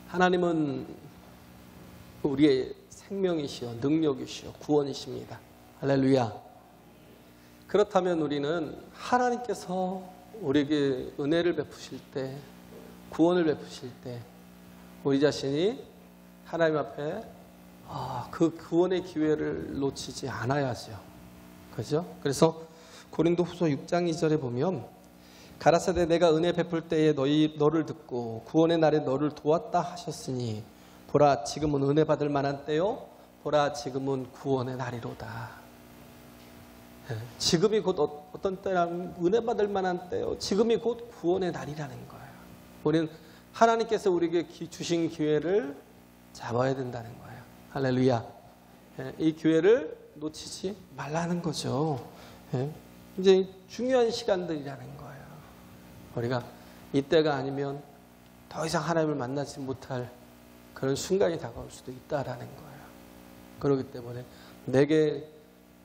하나님은 우리의 생명이시여 능력이시여 구원이십니다. 할렐루야. 그렇다면 우리는 하나님께서 우리에게 은혜를 베푸실 때, 구원을 베푸실 때 우리 자신이 하나님 앞에 그 구원의 기회를 놓치지 않아야죠. 그죠? 그래서 고린도후서 6장 2절에 보면 가라사대 내가 은혜 베풀 때에 너를 듣고 구원의 날에 너를 도왔다 하셨으니 보라 지금은 은혜 받을 만한 때요 보라 지금은 구원의 날이로다. 지금이 곧 어떤 때라면 은혜 받을 만한 때요 지금이 곧 구원의 날이라는 거예요. 우리는 하나님께서 우리에게 주신 기회를 잡아야 된다는 거예요. 할렐루야. 이 기회를 놓치지 말라는 거죠. 이제 중요한 시간들이라는 거예요. 우리가 이때가 아니면 더 이상 하나님을 만나지 못할 그런 순간이 다가올 수도 있다라는 거예요. 그렇기 때문에 내게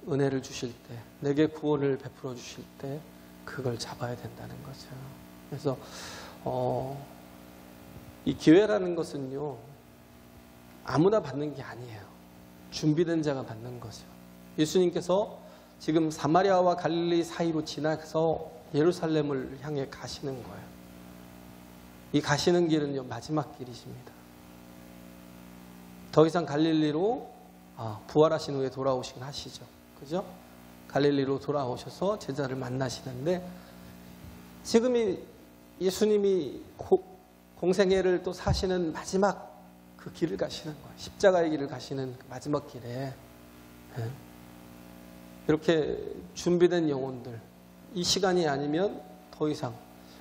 은혜를 주실 때, 내게 구원을 베풀어 주실 때 그걸 잡아야 된다는 거죠. 그래서 이 기회라는 것은요 아무나 받는 게 아니에요. 준비된 자가 받는 거죠. 예수님께서 지금 사마리아와 갈릴리 사이로 지나서 예루살렘을 향해 가시는 거예요. 이 가시는 길은요 마지막 길이십니다. 더 이상 갈릴리로 부활하신 후에 돌아오시긴 하시죠. 그죠? 갈릴리로 돌아오셔서 제자를 만나시는데 지금이 예수님이 공생애를 또 사시는 마지막 그 길을 가시는 거예요. 십자가의 길을 가시는 그 마지막 길에 이렇게 준비된 영혼들, 이 시간이 아니면 더 이상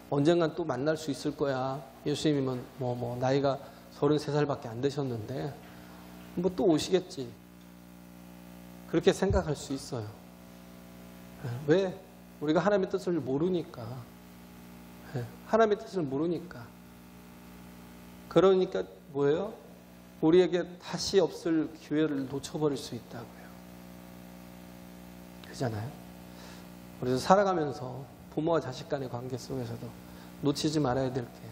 언젠간 또 만날 수 있을 거야. 예수님은 나이가 33살밖에 안 되셨는데 또 오시겠지. 그렇게 생각할 수 있어요. 왜? 우리가 하나님의 뜻을 모르니까. 하나님의 뜻을 모르니까. 그러니까 뭐예요? 우리에게 다시 없을 기회를 놓쳐버릴 수 있다고요. 그잖아요. 그래서 살아가면서 부모와 자식 간의 관계 속에서도 놓치지 말아야 될 게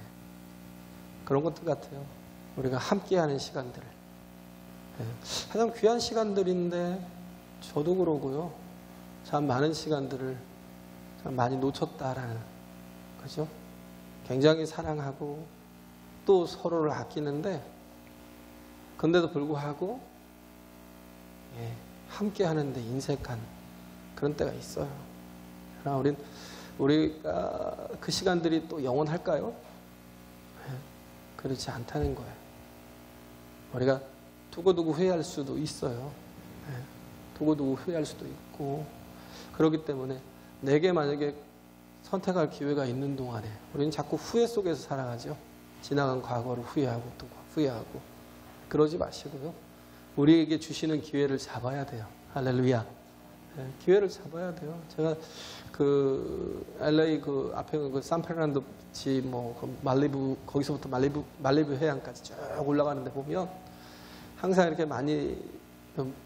그런 것들 같아요. 우리가 함께하는 시간들. 가장 귀한 시간들인데 저도 그러고요. 참 많은 시간들을 참 많이 놓쳤다라는 그죠? 굉장히 사랑하고 또 서로를 아끼는데 근데도 불구하고 함께 하는데 인색한 그런 때가 있어요. 그러나 우리가 그 시간들이 또 영원할까요? 그렇지 않다는 거예요. 우리가 두고두고 후회할 수도 있어요. 두고두고 후회할 수도 있고 그렇기 때문에 내게 만약에 선택할 기회가 있는 동안에 우리는 자꾸 후회 속에서 살아가죠. 지나간 과거를 후회하고 또 후회하고 그러지 마시고요. 우리에게 주시는 기회를 잡아야 돼요. 할렐루야. 기회를 잡아야 돼요. 제가 그 LA 그 앞에 그 산프란도 비치 그 말리부 거기서부터 말리부 해안까지 쭉 올라가는데 보면 항상 이렇게 많이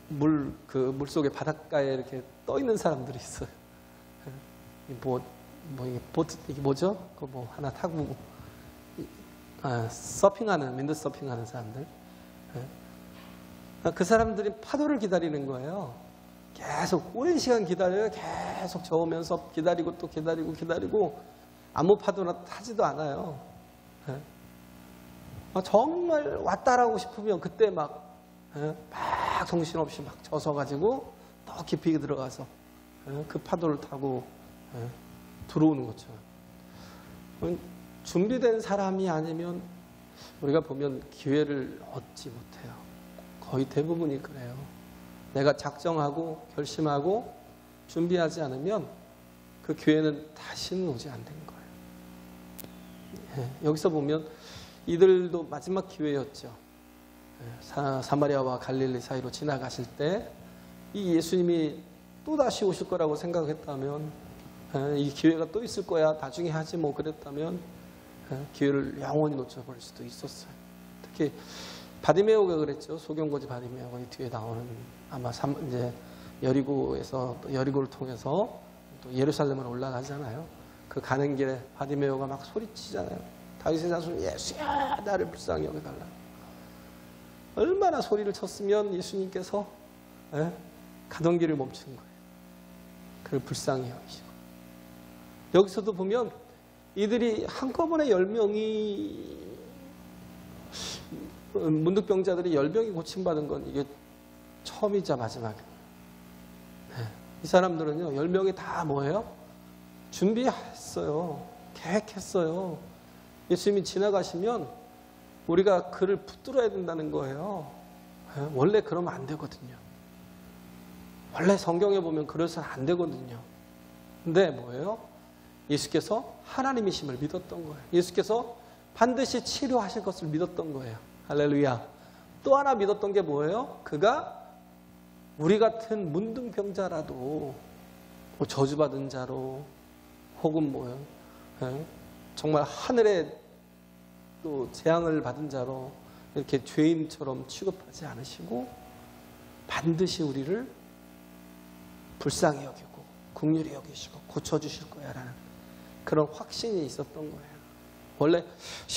물속에 바닷가에 이렇게 떠 있는 사람들이 있어요. 이게 보트 이게 뭐죠? 그 하나 타고 서핑하는 윈드 서핑하는 사람들. 그 사람들이 파도를 기다리는 거예요. 계속 오랜 시간 기다려요. 계속 저으면서 기다리고 또 기다리고 아무 파도나 타지도 않아요. 정말 왔다라고 싶으면 그때 막 정신없이 막 젖어가지고 더 깊이 들어가서 그 파도를 타고 들어오는 거죠. 준비된 사람이 아니면 우리가 보면 기회를 얻지 못해요. 거의 대부분이 그래요. 내가 작정하고 결심하고 준비하지 않으면 그 기회는 다시는 오지 않는 거예요. 여기서 보면 이들도 마지막 기회였죠. 사마리아와 갈릴리 사이로 지나가실 때 이 예수님이 또다시 오실 거라고 생각했다면 이 기회가 또 있을 거야. 나중에 하지 뭐 그랬다면 기회를 영원히 놓쳐버릴 수도 있었어요. 특히 바디메오가 그랬죠. 소경거지 바디메오가 이 뒤에 나오는 아마 이제 여리고에서 또 여리고를 통해서 또 예루살렘으로 올라가잖아요. 그 가는 길에 바디메오가 막 소리치잖아요. 다윗의 자손 예수야 나를 불쌍히 여겨달라. 얼마나 소리를 쳤으면 예수님께서 가던 길을 멈춘 거예요. 그를 불쌍히 여기시고. 여기서도 보면 이들이 한꺼번에 10명이 문득병자들이 10명이 고침받은 건 이게 처음이자 마지막이에요. 이 사람들은요 10명이 다 뭐예요? 준비했어요. 계획했어요. 예수님이 지나가시면 우리가 그를 붙들어야 된다는 거예요. 원래 그러면 안 되거든요. 원래 성경에 보면 그래서는 안 되거든요. 근데 뭐예요? 예수께서 하나님이심을 믿었던 거예요. 예수께서 반드시 치료하실 것을 믿었던 거예요. 할렐루야. 또 하나 믿었던 게 뭐예요? 그가 우리 같은 문둥병자라도 뭐 저주받은 자로 혹은 뭐예요? 정말 하늘에 또 재앙을 받은 자로 이렇게 죄인처럼 취급하지 않으시고 반드시 우리를 불쌍히 여기고 긍휼히 여기시고 고쳐주실 거야 라는 그런 확신이 있었던 거예요. 원래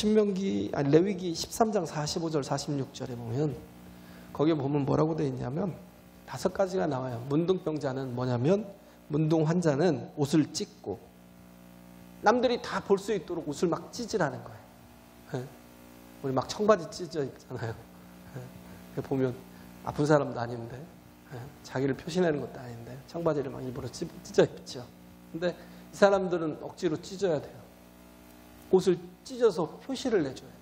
레위기 13장 45절 46절에 보면 거기에 보면 뭐라고 되어 있냐면 5가지가 나와요. 문둥병자는 뭐냐면 문둥 환자는 옷을 찢고 남들이 다 볼 수 있도록 옷을 막 찢으라는 거예요. 우리 막 청바지 찢어 입잖아요. 보면 아픈 사람도 아닌데 자기를 표시내는 것도 아닌데 청바지를 막 일부러 찢어 입죠. 근데 이 사람들은 억지로 찢어야 돼요. 옷을 찢어서 표시를 내줘야 돼요.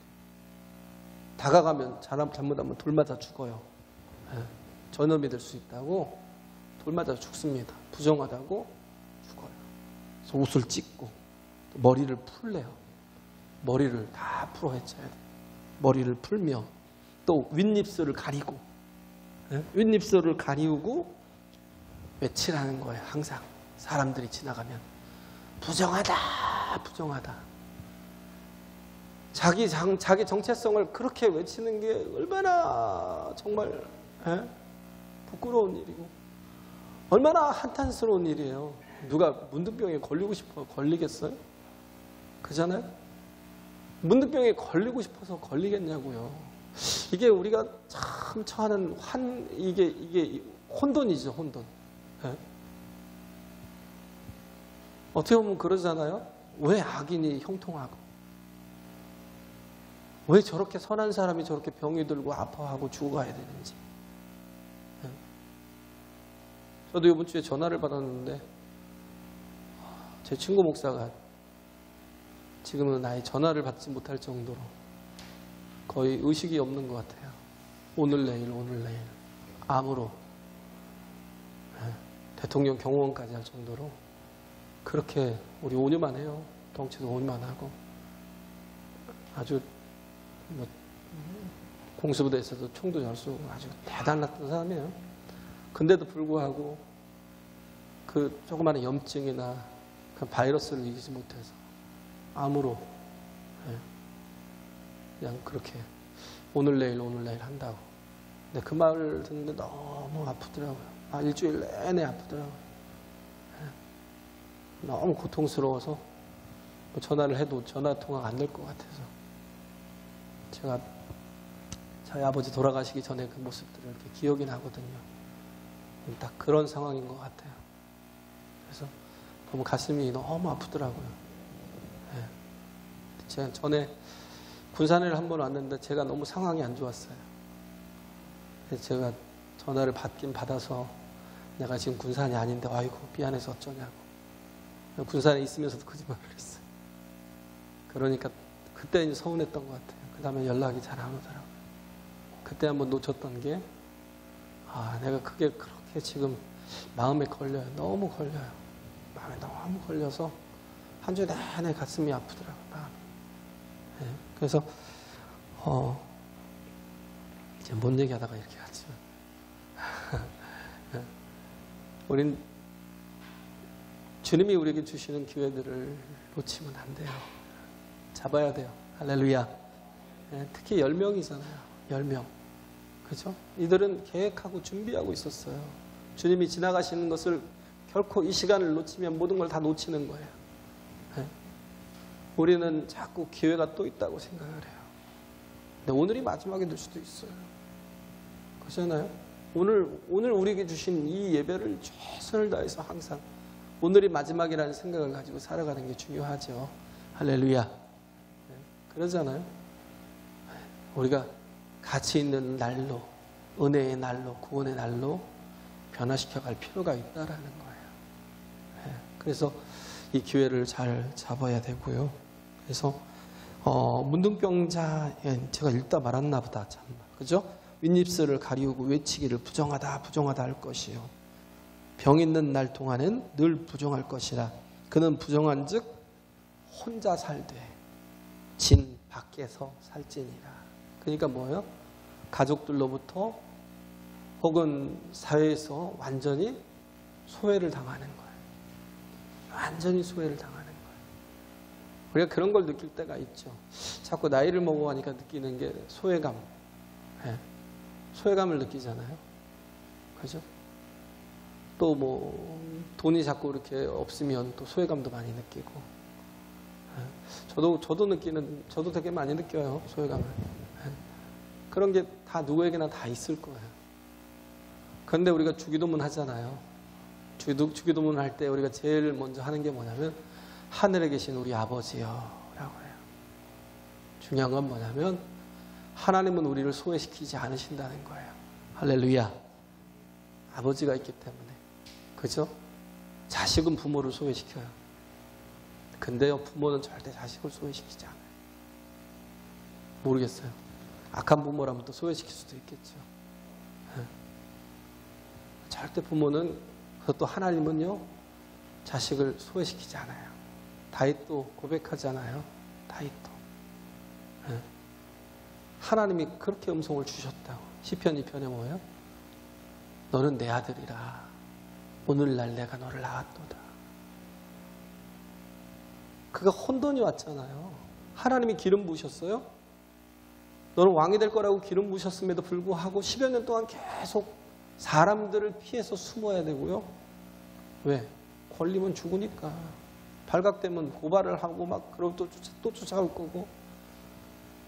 다가가면 잘못하면 돌 맞아 죽어요. 전염이 될 수 있다고 돌 맞아 죽습니다. 부정하다고 죽어요. 그래서 옷을 찢고 머리를 풀래요. 머리를 다 풀어헤쳐야 돼요. 머리를 풀며 또 윗입술을 가리고 윗입술을 가리우고 외치라는 거예요. 항상 사람들이 지나가면 부정하다 부정하다. 자기 정체성을 그렇게 외치는 게 얼마나 정말 부끄러운 일이고 얼마나 한탄스러운 일이에요. 누가 문둥병에 걸리고 싶어 걸리겠어요? 그잖아요? 문둥병에 걸리고 싶어서 걸리겠냐고요. 이게 우리가 참 처하는 이게 혼돈이죠, 혼돈. 어떻게 보면 그러잖아요. 왜 악인이 형통하고 왜 저렇게 선한 사람이 저렇게 병이 들고 아파하고 죽어가야 되는지. 저도 이번 주에 전화를 받았는데 제 친구 목사가 지금은 아예 전화를 받지 못할 정도로 거의 의식이 없는 것 같아요. 오늘 내일 암으로 대통령 경호원까지 할 정도로 그렇게 우리 온유만해요. 덩치도 온유만하고 아주 공수부대에서도 총도 잘 쏘고 아주 대단했던 사람이에요. 근데도 불구하고 그 조그마한 염증이나 그 바이러스를 이기지 못해서 암으로 그냥 그렇게 오늘 내일 한다고. 근데 그 말을 듣는데 너무 아프더라고요. 일주일 내내 아프더라고요. 너무 고통스러워서 전화를 해도 전화통화가 안 될 것 같아서 제가 저희 아버지 돌아가시기 전에 그 모습들을 이렇게 기억이 나거든요. 딱 그런 상황인 것 같아요. 그래서 너무 가슴이 너무 아프더라고요. 제가 전에 군산을 한번 왔는데 제가 너무 상황이 안 좋았어요. 그래서 제가 전화를 받긴 받아서 내가 지금 군산이 아닌데 아이고 미안해서 어쩌냐고. 군산에 있으면서도 거짓말을 했어요. 그러니까 그때 이제 서운했던 것 같아요. 그 다음에 연락이 잘 안 오더라고요. 그때 한번 놓쳤던 게 내가 그게 그렇게 지금 마음에 걸려요. 너무 걸려요. 마음에 너무 걸려서 한 주 내내 가슴이 아프더라고요. 마음이. 그래서 이제 뭔 얘기하다가 이렇게 갔지만 우린 주님이 우리에게 주시는 기회들을 놓치면 안 돼요. 잡아야 돼요. 할렐루야. 특히 10명이잖아요. 10명. 그죠? 이들은 계획하고 준비하고 있었어요. 주님이 지나가시는 것을 결코 이 시간을 놓치면 모든 걸 다 놓치는 거예요. 우리는 자꾸 기회가 또 있다고 생각을 해요. 근데 오늘이 마지막이 될 수도 있어요. 그렇잖아요? 오늘 우리에게 주신 이 예배를 최선을 다해서 항상 오늘이 마지막이라는 생각을 가지고 살아가는 게 중요하죠. 할렐루야. 그러잖아요. 우리가 가치 있는 날로, 은혜의 날로, 구원의 날로 변화시켜 갈 필요가 있다라는 거예요. 그래서 이 기회를 잘 잡아야 되고요. 그래서 문둥병자, 제가 읽다 말았나 보다. 참, 그죠? 윗입술을 가리우고 외치기를 부정하다 부정하다 할 것이요. 병 있는 날 동안엔 늘 부정할 것이라. 그는 부정한즉 혼자 살되 진 밖에서 살지니라. 그러니까 뭐예요? 가족들로부터 혹은 사회에서 완전히 소외를 당하는 거예요. 완전히 소외를 당하는 거예요. 우리가 그런 걸 느낄 때가 있죠. 자꾸 나이를 먹어가니까 느끼는 게 소외감. 소외감을 느끼잖아요. 그죠? 또 뭐 돈이 자꾸 이렇게 없으면 또 소외감도 많이 느끼고. 저도 되게 많이 느껴요. 소외감을. 그런 게 다 누구에게나 다 있을 거예요. 그런데 우리가 주기도문 하잖아요. 주기도문 할 때 우리가 제일 먼저 하는 게 뭐냐면 하늘에 계신 우리 아버지요 라고 해요. 중요한 건 뭐냐면 하나님은 우리를 소외시키지 않으신다는 거예요. 할렐루야. 아버지가 있기 때문에. 그죠? 자식은 부모를 소외시켜요. 근데요, 부모는 절대 자식을 소외시키지 않아요. 모르겠어요. 악한 부모라면 또 소외시킬 수도 있겠죠. 절대 부모는, 그것도 하나님은요, 자식을 소외시키지 않아요. 다윗도 고백하잖아요. 다윗도. 하나님이 그렇게 음성을 주셨다고. 시편 2편에 뭐예요? 너는 내 아들이라. 오늘날 내가 너를 낳았도다. 그가 혼돈이 왔잖아요. 하나님이 기름 부으셨어요. 너는 왕이 될 거라고 기름 부으셨음에도 불구하고 10여 년 동안 계속 사람들을 피해서 숨어야 되고요. 왜? 걸리면 죽으니까. 발각되면 고발을 하고 막 그러고 또 쫓아올 거고.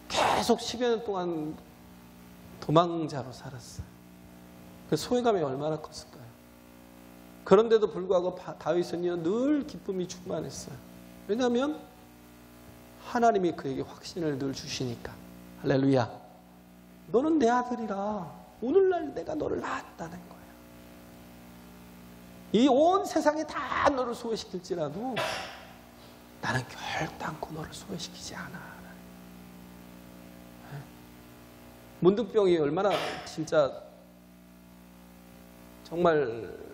계속 10여 년 동안 도망자로 살았어요. 그 소외감이 얼마나 컸을까요? 그런데도 불구하고 다윗은요 늘 기쁨이 충만했어요. 왜냐하면 하나님이 그에게 확신을 늘 주시니까. 할렐루야. 너는 내 아들이라. 오늘날 내가 너를 낳았다는 거예요. 이 온 세상이 다 너를 소외시킬지라도 나는 결단코 너를 소외시키지 않아. 문둥병이 얼마나 진짜 정말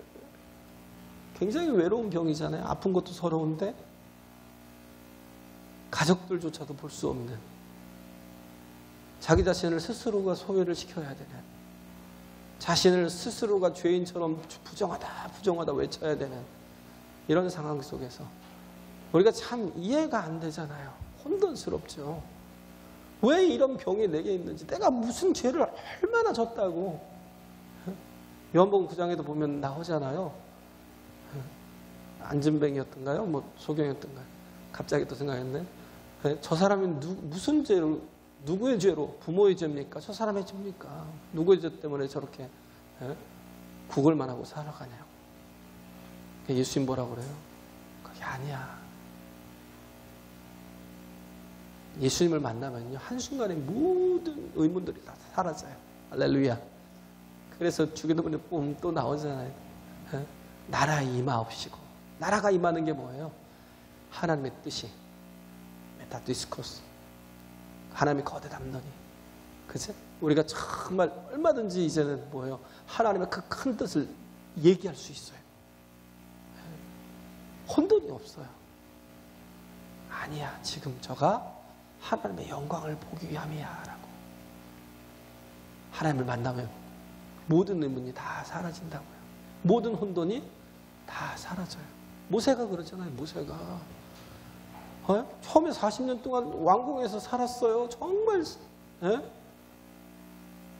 굉장히 외로운 병이잖아요. 아픈 것도 서러운데 가족들조차도 볼 수 없는, 자기 자신을 스스로가 소외를 시켜야 되는, 자신을 스스로가 죄인처럼 부정하다 부정하다 외쳐야 되는 이런 상황 속에서 우리가 참 이해가 안 되잖아요. 혼돈스럽죠. 왜 이런 병이 내게 있는지, 내가 무슨 죄를 얼마나 졌다고. 요한복음 9장에도 보면 나오잖아요. 안진뱅이였던가요? 뭐 소경이었던가요? 갑자기 또 생각했네. 저 사람이 무슨 죄로, 누구의 죄로? 부모의 죄입니까? 저 사람의 죄입니까? 누구의 죄 때문에 저렇게 구걸만 하고 살아가냐고. 예수님 뭐라고 그래요? 그게 아니야. 예수님을 만나면요, 한순간에 모든 의문들이 다 사라져요. 할렐루야. 그래서 주기도문에 보면 또 나오잖아요. 나라 임하옵시고. 나라가 임하는 게 뭐예요? 하나님의 뜻이. 메타디스코스. 하나님이 거대 담론이. 그치? 우리가 정말 얼마든지 이제는 뭐예요? 하나님의 그 큰 뜻을 얘기할 수 있어요. 혼돈이 없어요. 아니야, 지금 저가 하나님의 영광을 보기 위함이야 라고. 하나님을 만나면 모든 의문이 다 사라진다고요. 모든 혼돈이 다 사라져요. 모세가 그러잖아요. 모세가 처음에 40년 동안 왕궁에서 살았어요. 정말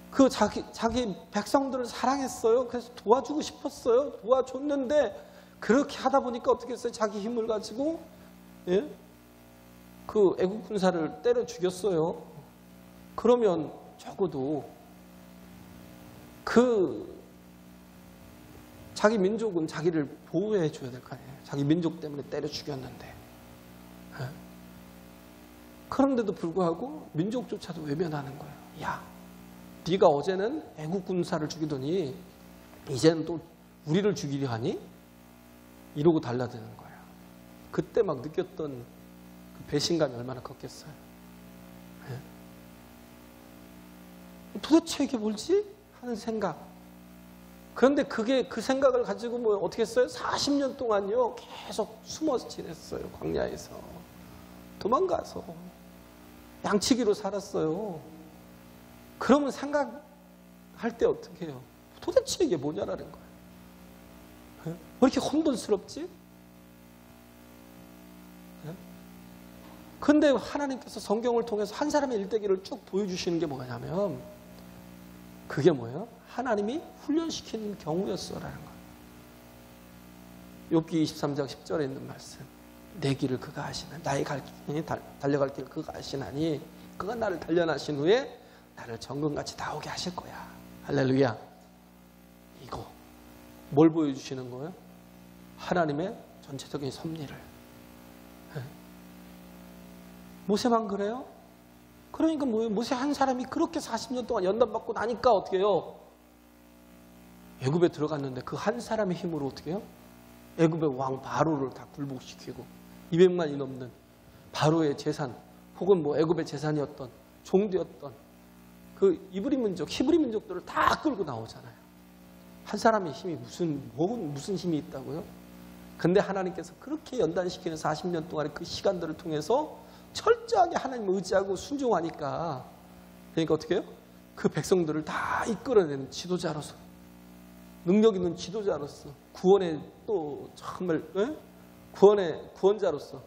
그 자기 백성들을 사랑했어요. 그래서 도와주고 싶었어요. 도와줬는데 그렇게 하다 보니까 어떻게 했어요? 자기 힘을 가지고 그 애국 군사를 때려 죽였어요. 그러면 적어도 그 자기 민족은 자기를 보호해 줘야 될 거 아니에요. 자기 민족 때문에 때려 죽였는데. 그런데도 불구하고 민족조차도 외면하는 거예요. 야, 네가 어제는 애국 군사를 죽이더니 이제는 또 우리를 죽이려 하니? 이러고 달라드는 거예요. 그때 막 느꼈던 그 배신감이 얼마나 컸겠어요. 도대체 이게 뭘지? 하는 생각. 그런데 그 생각을 가지고 뭐 어떻게 했어요? 40년 동안요, 계속 숨어서 지냈어요. 광야에서. 도망가서. 양치기로 살았어요. 그러면 생각할 때 어떻게 해요? 도대체 이게 뭐냐라는 거예요. 왜 이렇게 혼돈스럽지? 그런데 하나님께서 성경을 통해서 한 사람의 일대기를 쭉 보여주시는 게 뭐냐면 그게 뭐예요? 하나님이 훈련시키는 경우였어라는 거예요. 욥기 23장 10절에 있는 말씀. 내 길을 그가 아시나 나의 달려갈 길을 그가 아시나니 그가 나를 단련하신 후에 나를 정금같이 나오게 하실 거야. 할렐루야. 이거 뭘 보여주시는 거예요? 하나님의 전체적인 섭리를. 모세만 그래요? 그러니까 뭐예요? 모세 한 사람이 그렇게 40년 동안 연단받고 나니까 어떻게 해요? 애굽에 들어갔는데 그 한 사람의 힘으로 어떻게 해요? 애굽의 왕 바로를 다 굴복시키고 200만이 넘는 바로의 재산 혹은 뭐 애굽의 재산이었던 종되었던 그 이브리 민족, 히브리 민족들을 다 끌고 나오잖아요. 한 사람의 힘이 무슨 힘이 있다고요? 근데 하나님께서 그렇게 연단시키는 40년 동안의 그 시간들을 통해서 철저하게 하나님을 의지하고 순종하니까 그러니까 어떻게 해요? 그 백성들을 다 이끌어내는 지도자로서 능력 있는 지도자로서 구원의 또 정말 구원자로서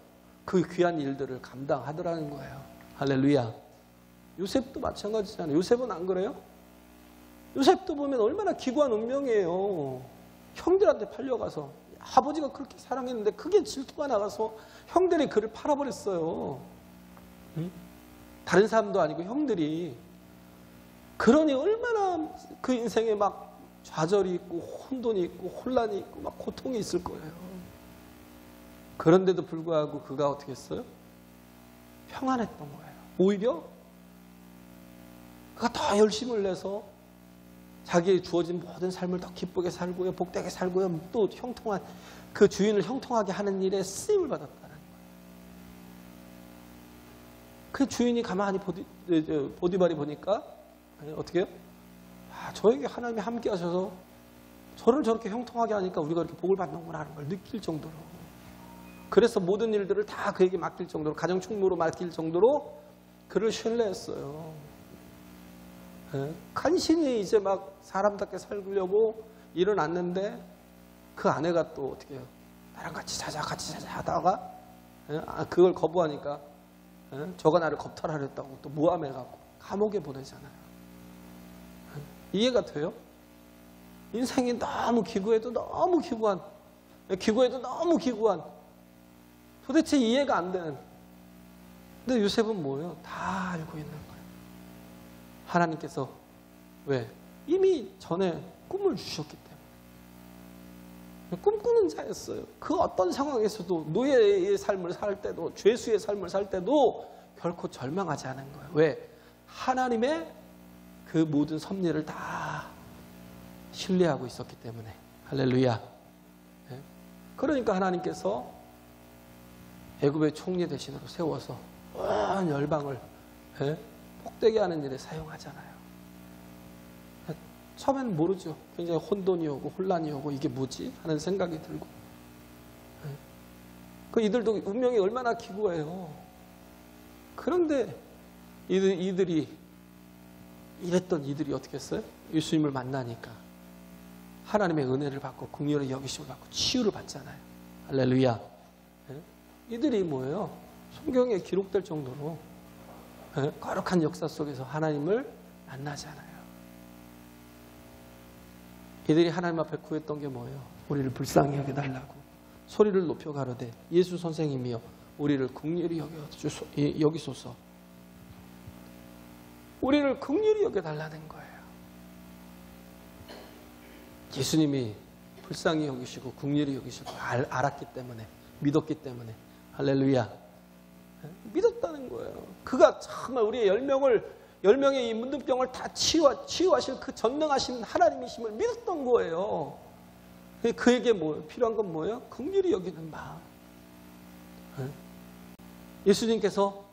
그 귀한 일들을 감당하더라는 거예요. 할렐루야. 요셉도 마찬가지잖아요. 요셉은 안 그래요? 요셉도 보면 얼마나 기구한 운명이에요. 형들한테 팔려가서 아버지가 그렇게 사랑했는데 그게 질투가 나가서 형들이 그를 팔아버렸어요. 다른 사람도 아니고 형들이. 그러니 얼마나 그 인생에 막 좌절이 있고 혼돈이 있고 혼란이 있고 막 고통이 있을 거예요. 그런데도 불구하고 그가 어떻게 했어요? 평안했던 거예요. 오히려 그가 더 열심을 내서 자기의 주어진 모든 삶을 더 기쁘게 살고요, 복되게 살고요, 또 형통한 그 주인을 형통하게 하는 일에 쓰임을 받았다는 거예요. 그 주인이 가만히 보디발이 보니까 어떻게 해요? 저에게 하나님이 함께 하셔서 저를 저렇게 형통하게 하니까 우리가 이렇게 복을 받는구나 하는 걸 느낄 정도로. 그래서 모든 일들을 다 그에게 맡길 정도로, 가정 충무로 맡길 정도로 그를 신뢰했어요. 간신히 이제 막 사람답게 살려고 일어났는데 그 아내가 또 어떻게 해요? 나랑 같이 자자 하다가 그걸 거부하니까 저가 나를 겁탈하렸다고 또 모함해갖고 감옥에 보내잖아요. 이해가 돼요? 인생이 너무 기구해도 너무 기구한 도대체 이해가 안 되는. 근데 요셉은 뭐예요? 다 알고 있는 거예요. 하나님께서 왜? 이미 전에 꿈을 주셨기 때문에. 꿈꾸는 자였어요. 그 어떤 상황에서도 노예의 삶을 살 때도 죄수의 삶을 살 때도 결코 절망하지 않은 거예요. 왜? 하나님의 그 모든 섭리를 다 신뢰하고 있었기 때문에. 할렐루야. 그러니까 하나님께서 애굽의 총리 대신으로 세워서 온 열방을 복되게 하는 일에 사용하잖아요. 처음에는 모르죠. 굉장히 혼돈이 오고 혼란이 오고 이게 뭐지? 하는 생각이 들고. 그 이들도 운명이 얼마나 기구해요. 그런데 이들이 어떻게 했어요? 예수님을 만나니까 하나님의 은혜를 받고 긍휼의 여기심을 받고 치유를 받잖아요. 할렐루야. 이들이 뭐예요? 성경에 기록될 정도로 거룩한 역사 속에서 하나님을 만나잖아요. 이들이 하나님 앞에 구했던 게 뭐예요? 우리를 불쌍히 여겨달라고 소리를 높여 가로되 예수 선생님이여 우리를 긍휼히 여기소서. 우리를 긍휼히 여겨달라는 거예요. 예수님이 불쌍히 여기시고 긍휼히 여기시고 알았기 때문에, 믿었기 때문에, 할렐루야, 믿었다는 거예요. 그가 정말 우리의 10명의 이 문둥병을 다 치유하실 그 전능하신 하나님이심을 믿었던 거예요. 그에게 필요한 건 뭐예요? 긍휼히 여기는 마음. 예수님께서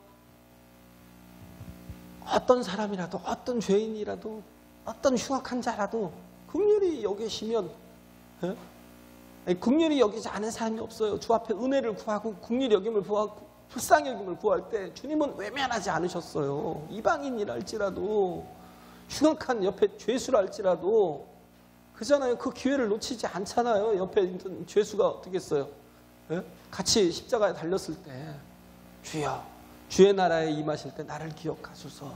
어떤 사람이라도, 어떤 죄인이라도, 어떤 흉악한 자라도 긍휼히 여기시면, 긍휼히 여기지 않은 사람이 없어요. 주 앞에 은혜를 구하고 긍휼히 여김을 구하고 불쌍히 여김을 구할 때 주님은 외면하지 않으셨어요. 이방인이라 할지라도, 흉악한 옆에 죄수라 할지라도, 그잖아요. 그 기회를 놓치지 않잖아요. 옆에 있는 죄수가 어떻게 했어요? 같이 십자가에 달렸을 때 주여 주의 나라에 임하실 때 나를 기억하소서.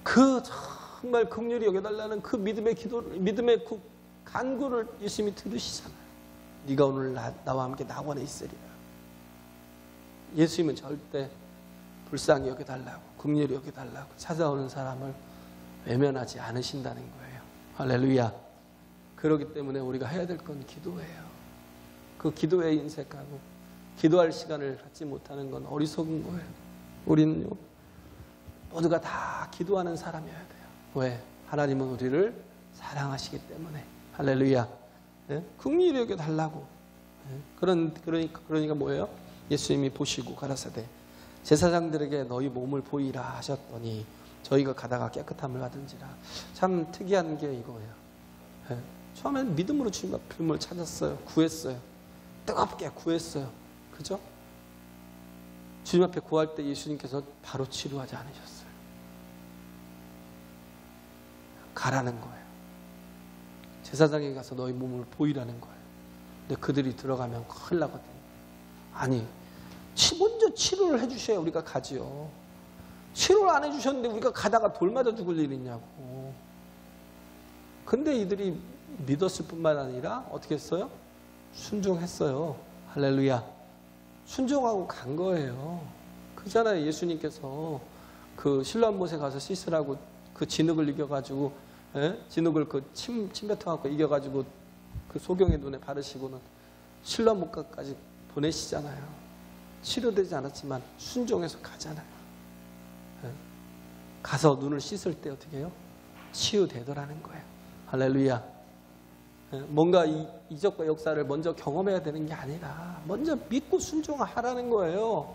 그 정말 긍휼히 여겨달라는 그 믿음의 믿음의 그 간구를 예수님이 들으시잖아요. 네가 오늘 나와 함께 낙원에 있으리라. 예수님은 절대 불쌍히 여겨달라고, 긍휼히 여겨달라고 찾아오는 사람을 외면하지 않으신다는 거예요. 할렐루야. 그렇기 때문에 우리가 해야 될 건 기도예요. 그 기도에 인색하고 기도할 시간을 갖지 못하는 건 어리석은 거예요. 우리는요, 모두가 다 기도하는 사람이어야 돼요. 왜? 하나님은 우리를 사랑하시기 때문에. 할렐루야. 네? 긍휼히 여겨달라고. 네? 그러니까 뭐예요? 예수님이 보시고 가라사대 제사장들에게 너희 몸을 보이라 하셨더니 저희가 가다가 깨끗함을 받은지라. 참 특이한 게 이거예요. 네? 처음엔 믿음으로 주님 앞을 찾았어요. 구했어요. 뜨겁게 구했어요. 그죠? 주님 앞에 구할 때 예수님께서 바로 치료하지 않으셨어요. 가라는 거예요. 제사장에 가서 너희 몸을 보이라는 거예요. 근데 그들이 들어가면 큰일 나거든요. 아니, 먼저 치료를 해주셔야 우리가 가지요. 치료를 안 해주셨는데 우리가 가다가 돌 맞아 죽을 일이 있냐고. 근데 이들이 믿었을 뿐만 아니라 어떻게 했어요? 순종했어요. 할렐루야. 순종하고 간 거예요. 그잖아요. 예수님께서 그 실로암 못에 가서 씻으라고 그 진흙을 이겨가지고, 진흙을 그 침 뱉어갖고 이겨가지고 그 소경의 눈에 바르시고는 실로암 못까지 보내시잖아요. 치료되지 않았지만 순종해서 가잖아요. 가서 눈을 씻을 때 어떻게 해요? 치유되더라는 거예요. 할렐루야. 뭔가 이적과 역사를 먼저 경험해야 되는 게 아니라 먼저 믿고 순종하라는 거예요.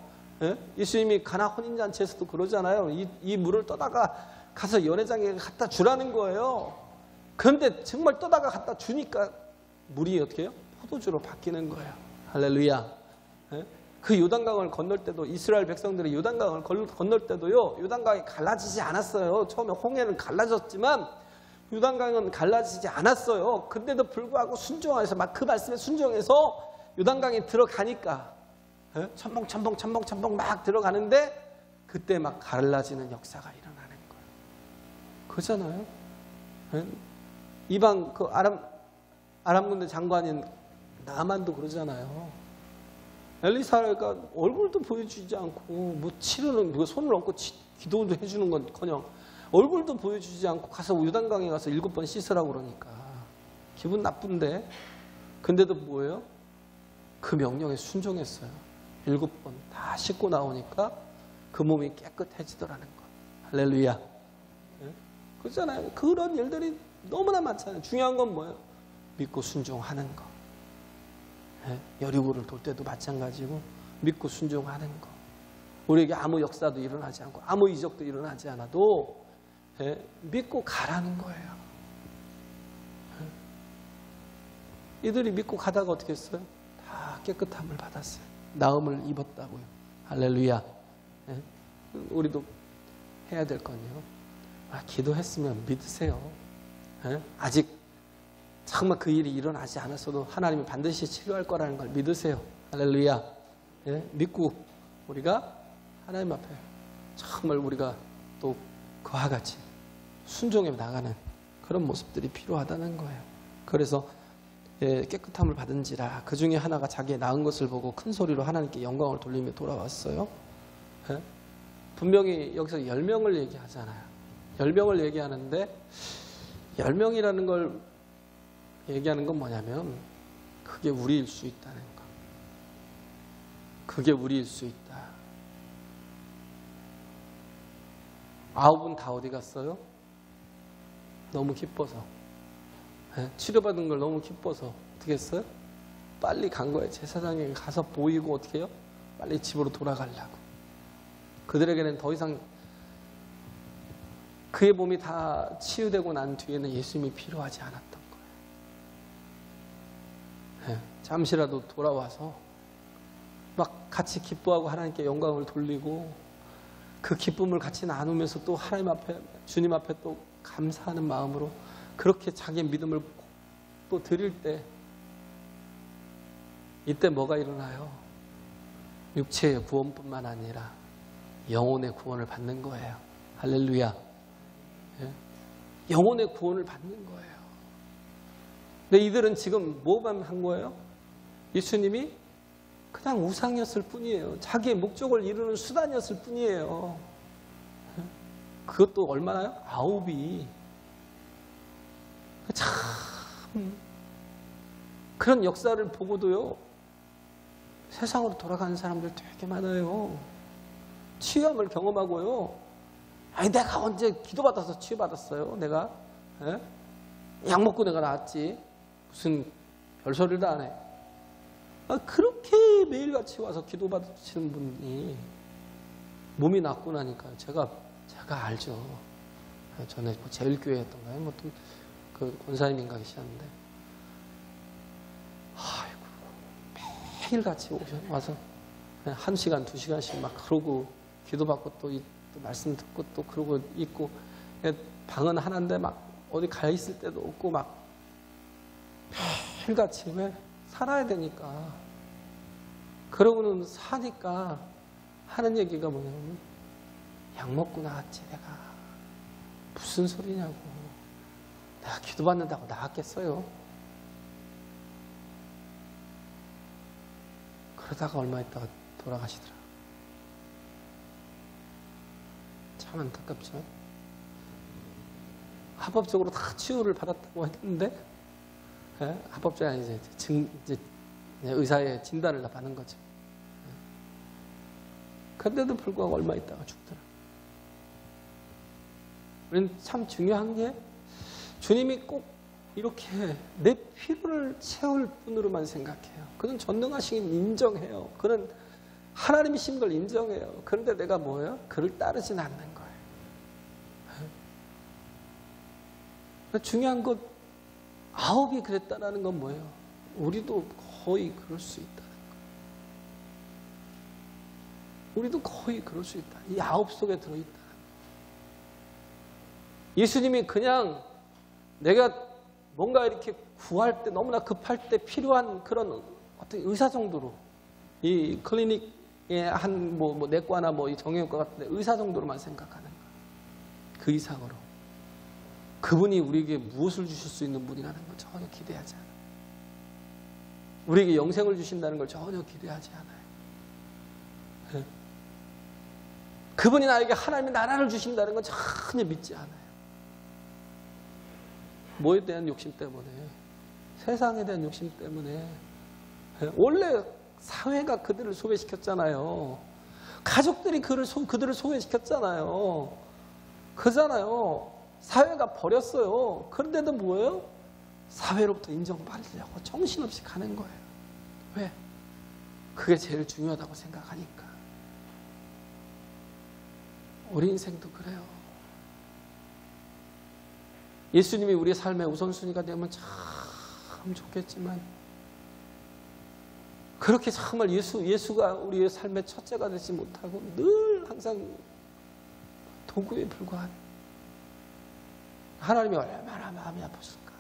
예수님이 가나 혼인잔치에서도 그러잖아요. 이 물을 떠다가 가서 연회장에 갖다 주라는 거예요. 그런데 정말 떠다가 갖다 주니까 물이 어떻게 해요? 포도주로 바뀌는 거예요. 할렐루야. 그 요단강을 건널 때도 이스라엘 백성들이 요단강을 건널 때도요, 요단강이 갈라지지 않았어요. 처음에 홍해는 갈라졌지만 요단강은 갈라지지 않았어요. 근데도 불구하고 순종해서 막 그 말씀에 순종해서 요단강에 들어가니까 첨벙 막 들어가는데 그때 막 갈라지는 역사가 일어나는 거예요. 그렇잖아요. 이방 그 아람 군대 장관인 나만도 그러잖아요. 엘리사가 얼굴도 보여주지 않고 뭐 치료는 손을 얹고 기도도 해주는 건커녕 얼굴도 보여주지 않고 가서 요단강에 가서 7번 씻으라고 그러니까 기분 나쁜데, 근데도 뭐예요? 그 명령에 순종했어요. 7번 다 씻고 나오니까 그 몸이 깨끗해지더라는 거. 할렐루야. 그렇잖아요. 그런 일들이 너무나 많잖아요. 중요한 건 뭐예요? 믿고 순종하는 거. 여리고를 돌 때도 마찬가지고 믿고 순종하는 거. 우리에게 아무 역사도 일어나지 않고 아무 이적도 일어나지 않아도 믿고 가라는 거예요. 이들이 믿고 가다가 어떻게 했어요? 다 깨끗함을 받았어요. 나음을 입었다고요. 할렐루야. 우리도 해야 될 건요, 기도했으면 믿으세요. 아직 정말 그 일이 일어나지 않았어도 하나님이 반드시 치료할 거라는 걸 믿으세요. 할렐루야. 예? 믿고 우리가 하나님 앞에 정말 우리가 또 그와 같이 순종해 나가는 그런 모습들이 필요하다는 거예요. 그래서 깨끗함을 받은지라 그 중에 하나가 자기의 나은 것을 보고 큰 소리로 하나님께 영광을 돌리며 돌아왔어요. 예? 분명히 여기서 10명을 얘기하잖아요. 10명을 얘기하는데 10명이라는 걸 얘기하는 건 뭐냐면 그게 우리일 수 있다는 거. 그게 우리일 수 있다. 9은 다 어디 갔어요? 너무 기뻐서. 치료받은 걸 너무 기뻐서 어떻게 했어요? 빨리 간 거예요. 제사장에게 가서 보이고 어떻게 해요? 빨리 집으로 돌아가려고. 그들에게는 더 이상 그의 몸이 다 치유되고 난 뒤에는 예수님이 필요하지 않았던 거예요. 잠시라도 돌아와서 막 같이 기뻐하고 하나님께 영광을 돌리고 그 기쁨을 같이 나누면서 또 하나님 앞에, 주님 앞에 또 감사하는 마음으로 그렇게 자기의 믿음을 또 드릴 때 이때 뭐가 일어나요? 육체의 구원뿐만 아니라 영혼의 구원을 받는 거예요. 할렐루야. 영혼의 구원을 받는 거예요. 근데 이들은 지금 뭐만 한 거예요? 예수님이 그냥 우상이었을 뿐이에요. 자기의 목적을 이루는 수단이었을 뿐이에요. 그것도 얼마나요? 9이. 참 그런 역사를 보고도요 세상으로 돌아가는 사람들 되게 많아요. 치유함을 경험하고요. 아니 내가 언제 기도받아서 치유받았어요? 내가 약 먹고 내가 나았지. 무슨 별소리를 다 안 해. 그렇게 매일같이 와서 기도받으시는 분이 몸이 낫고 나니까 제가 알죠. 전에 제일교회였던가요? 뭐 그 권사님인가 계셨는데 아이고 매일같이 와서 1시간, 2시간씩 막 그러고 기도받고 또 말씀 듣고 또 그러고 있고 방은 하나인데 막 어디 가 있을 때도 없고 막 매일같이 왜 살아야 되니까 그러고는 사니까 하는 얘기가 뭐냐면 약 먹고 나왔지 내가. 무슨 소리냐고. 내가 기도받는다고 나았겠어요? 그러다가 얼마 있다가 돌아가시더라. 참 안타깝죠. 합법적으로 다 치유를 받았다고 했는데 합법적이 아니지. 이제 의사의 진단을 다 받는 거죠. 그런데도 불구하고 얼마 있다가 죽더라. 우리는 참 중요한 게 주님이 꼭 이렇게 내 필요를 채울 분으로만 생각해요. 그는 전능하신 인정해요. 그는 하나님이신 걸 인정해요. 그런데 내가 뭐예요? 그를 따르진 않는 거예요. 중요한 것 9이 그랬다는 건 뭐예요? 우리도 거의 그럴 수 있다는 거예요. 우리도 거의 그럴 수 있다. 이 9 속에 들어있다는 거예요. 예수님이 그냥 내가 뭔가 이렇게 구할 때 너무나 급할 때 필요한 그런 어떤 의사 정도로 이 클리닉의 한 뭐 내과나 뭐 이 정형외과 같은데 의사 정도로만 생각하는 거예요. 그 이상으로. 그분이 우리에게 무엇을 주실 수 있는 분이라는 걸 전혀 기대하지 않아요. 우리에게 영생을 주신다는 걸 전혀 기대하지 않아요. 그분이 나에게 하나님의 나라를 주신다는 건 전혀 믿지 않아요. 뭐에 대한 욕심 때문에? 세상에 대한 욕심 때문에. 원래 사회가 그들을 소외시켰잖아요. 가족들이 그들을 소외시켰잖아요. 그잖아요. 사회가 버렸어요. 그런데도 뭐예요? 사회로부터 인정받으려고 정신없이 가는 거예요. 왜? 그게 제일 중요하다고 생각하니까. 우리 인생도 그래요. 예수님이 우리의 삶의 우선순위가 되면 참 좋겠지만 그렇게 정말 예수가 우리의 삶의 첫째가 되지 못하고 늘 항상 도구에 불과한 하나님이 얼마나 마음이 아프실까.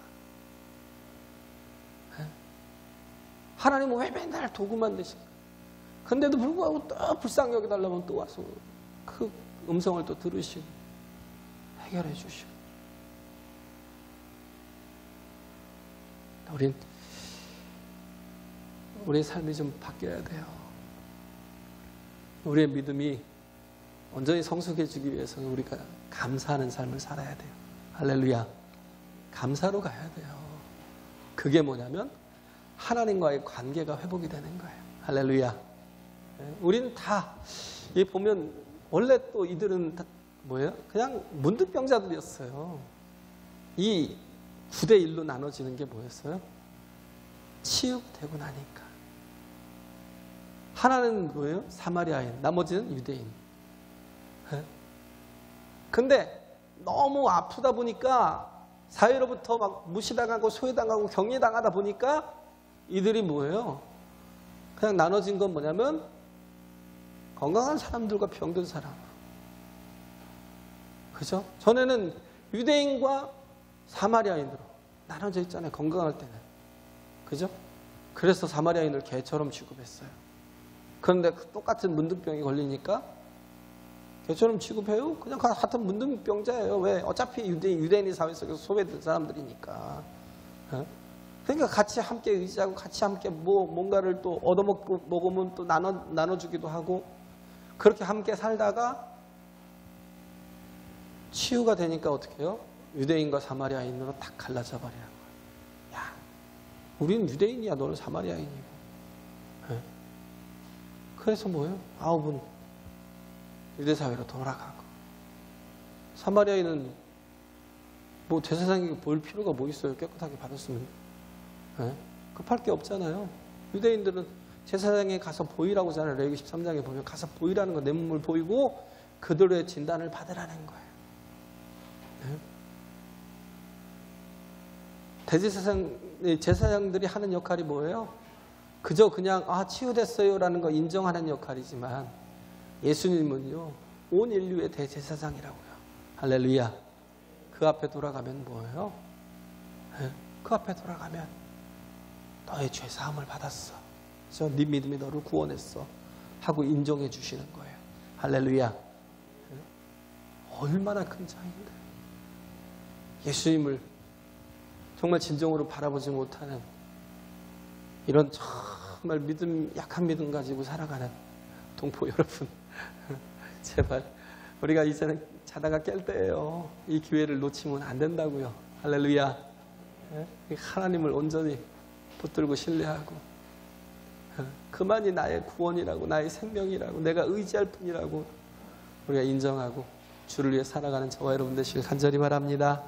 하나님은 왜 맨날 도구만 되실까? 근데도 불구하고 또 불쌍히 여겨달라면 또 와서 그 음성을 또 들으시고 해결해 주시고. 우리의 삶이 좀 바뀌어야 돼요. 우리의 믿음이 온전히 성숙해지기 위해서는 우리가 감사하는 삶을 살아야 돼요. 할렐루야. 감사로 가야 돼요. 그게 뭐냐면 하나님과의 관계가 회복이 되는 거예요. 할렐루야. 우리는 다, 이 보면 원래 또 이들은 다 뭐예요? 그냥 문득병자들이었어요. 이 9대1로 나눠지는 게 뭐였어요? 치유되고 나니까. 하나는 뭐예요? 사마리아인, 나머지는 유대인. 근데 너무 아프다 보니까 사회로부터 막 무시당하고 소외당하고 격리당하다 보니까 이들이 뭐예요? 그냥 나눠진 건 뭐냐면 건강한 사람들과 병든 사람. 그죠? 전에는 유대인과 사마리아인으로 나눠져 있잖아요. 건강할 때는. 그죠? 그래서 사마리아인을 개처럼 취급했어요. 그런데 똑같은 문둥병이 걸리니까 개처럼 취급해요? 그냥 같은 문둥병자예요. 왜? 어차피 유대인이 사회 속에서 소외된 사람들이니까. 그러니까 같이 함께 의지하고 같이 함께 뭔가를 또 얻어먹고 먹으면 또 나눠주기도 하고 그렇게 함께 살다가 치유가 되니까 어떻게 해요? 유대인과 사마리아인으로 딱 갈라져 버리는 거예요. 야, 우리는 유대인이야. 너는 사마리아인이고. 그래서 뭐예요? 9은 유대사회로 돌아가고 사마리아인은 뭐 제사장에게 볼 필요가 뭐 있어요? 깨끗하게 받았으면. 급할 게 없잖아요. 유대인들은 제사장에 가서 보이라고 하잖아요. 레위기 13장에 보면 가서 보이라는 거, 내 몸을 보이고 그들의 진단을 받으라는 거예요. 제사장들이 하는 역할이 뭐예요? 그저 그냥 치유됐어요라는 거 인정하는 역할이지만 예수님은요 온 인류의 대제사장이라고요. 할렐루야. 그 앞에 돌아가면 뭐예요? 그 앞에 돌아가면 너의 죄 사함을 받았어. 그래서 네 믿음이 너를 구원했어 하고 인정해 주시는 거예요. 할렐루야. 얼마나 큰 차이인데. 예수님을 정말 진정으로 바라보지 못하는 이런 정말 약한 믿음 가지고 살아가는 동포 여러분, 제발 우리가 이제는 자다가 깰 때예요. 이 기회를 놓치면 안 된다고요. 할렐루야. 하나님을 온전히 붙들고 신뢰하고 그만이 나의 구원이라고, 나의 생명이라고, 내가 의지할 뿐이라고 우리가 인정하고 주를 위해 살아가는 저와 여러분 되시길 간절히 바랍니다.